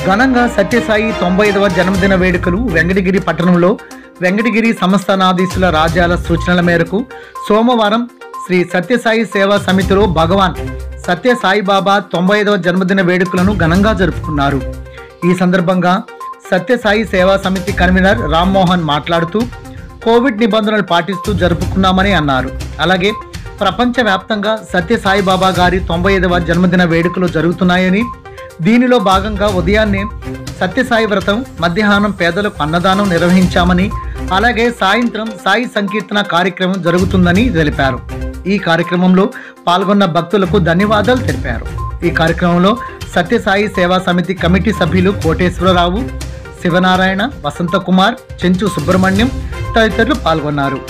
ఘనంగా సత్యసాయి 95వ జన్మదిన వేడుకలు వెంకటగిరి పట్టణంలో వెంకటగిరి సంస్థానాధీశుల రాజ్యాల సూచనల మేరకు సోమవారం శ్రీ సత్యసాయి సేవా సమితిలో భగవాన్ సత్యసాయిబాబా 95వ జన్మదిన వేడుకలను ఘనంగా జరుపుకున్నారు. ఈ సందర్భంగా సత్యసాయి సేవా సమితి కన్వీనర్ రామ్మోహన్ మాట్లాడుతూ కోవిడ్ నిబంధనలు పాటిస్తూ జరుపుకున్నామని అన్నారు. అలాగే ప్రపంచవ్యాప్తంగా సత్యసాయిబాబా గారి 95వ జన్మదిన వేడుకలు జరుగుతున్నాయని, దీనిలో భాగంగా ఉదయాన్నే సత్యసాయి వ్రతం, మధ్యాహ్నం పేదలకు అన్నదానం నిర్వహించామని, అలాగే సాయంత్రం సాయి సంకీర్తన కార్యక్రమం జరుగుతుందని తెలిపారు. ఈ కార్యక్రమంలో పాల్గొన్న భక్తులకు ధన్యవాదాలు తెలిపారు. ఈ కార్యక్రమంలో సత్యసాయి సేవా సమితి కమిటీ సభ్యులు కోటేశ్వరరావు, శివనారాయణ, వసంతకుమార్, చెంచు సుబ్రహ్మణ్యం తదితరులు పాల్గొన్నారు.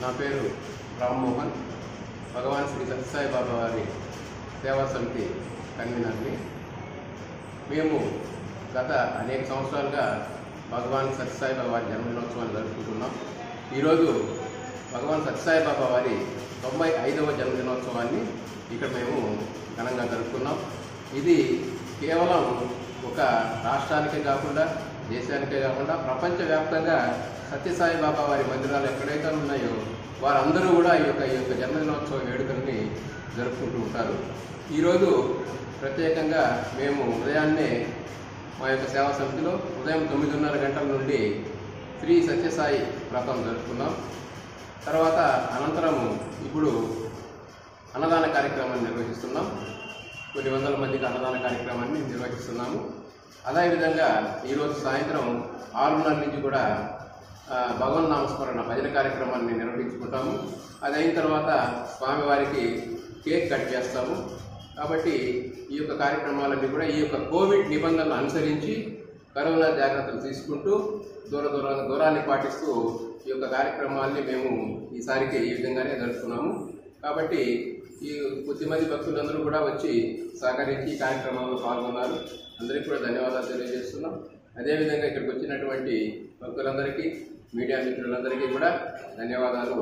నా పేరు రామ్మోహన్, భగవాన్ శ్రీ సత్యసాయి బాబా వారి సేవా సమితి కన్వీనర్ని. మేము గత అనేక సంవత్సరాలుగా భగవాన్ సత్యసాయి బాబా వారి జన్మదినోత్సవాన్ని జరుపుకుంటున్నాం. ఈరోజు భగవాన్ సత్యసాయి బాబా వారి 95వ జన్మదినోత్సవాన్ని ఇక్కడ మేము ఘనంగా జరుపుకున్నాం. ఇది కేవలం ఒక రాష్ట్రానికే కాకుండా, దేశానికే కాకుండా ప్రపంచవ్యాప్తంగా సత్యసాయి బాబా వారి మందిరాలు ఎక్కడైతే ఉన్నాయో వారందరూ కూడా ఈ యొక్క జన్మదినోత్సవ వేడుకల్ని జరుపుకుంటూ ఉంటారు. ఈరోజు ప్రత్యేకంగా మేము ఉదయాన్నే మా యొక్క సేవా సమితిలో ఉదయం 9:30 గంటల నుండి శ్రీ సత్యసాయి వ్రతం జరుపుకున్నాం. తర్వాత అనంతరము ఇప్పుడు అన్నదాన కార్యక్రమాన్ని నిర్వహిస్తున్నాం. కొన్ని వందల మందికి అన్నదాన కార్యక్రమాన్ని నిర్వహిస్తున్నాము. అదేవిధంగా ఈరోజు సాయంత్రం 6:30 నుంచి కూడా భగవన్ నామస్మరణ భజన కార్యక్రమాన్ని నిర్వహించుకుంటాము. అది అయిన తర్వాత స్వామివారికి కేక్ కట్ చేస్తాము. కాబట్టి ఈ యొక్క కార్యక్రమాలన్నీ కూడా ఈ యొక్క కోవిడ్ నిబంధనలు అనుసరించి కరోనా జాగ్రత్తలు తీసుకుంటూ దూరాన్ని పాటిస్తూ ఈ యొక్క కార్యక్రమాల్ని మేము ఈసారికి ఈ విధంగానే జరుపుకున్నాము. కాబట్టి ఈ కొద్దిమంది భక్తులందరూ కూడా వచ్చి సహకరించి ఈ కార్యక్రమంలో పాల్గొన్నారు. అందరికీ కూడా ధన్యవాదాలు తెలియజేస్తున్నాం. అదేవిధంగా ఇక్కడికి వచ్చినటువంటి భక్తులందరికీ, మీడియా మిత్రులందరికీ కూడా ధన్యవాదాలు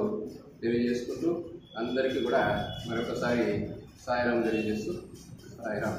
తెలియజేసుకుంటూ అందరికీ కూడా మరొకసారి సాయిరాం తెలియజేస్తూ సాయిరాం.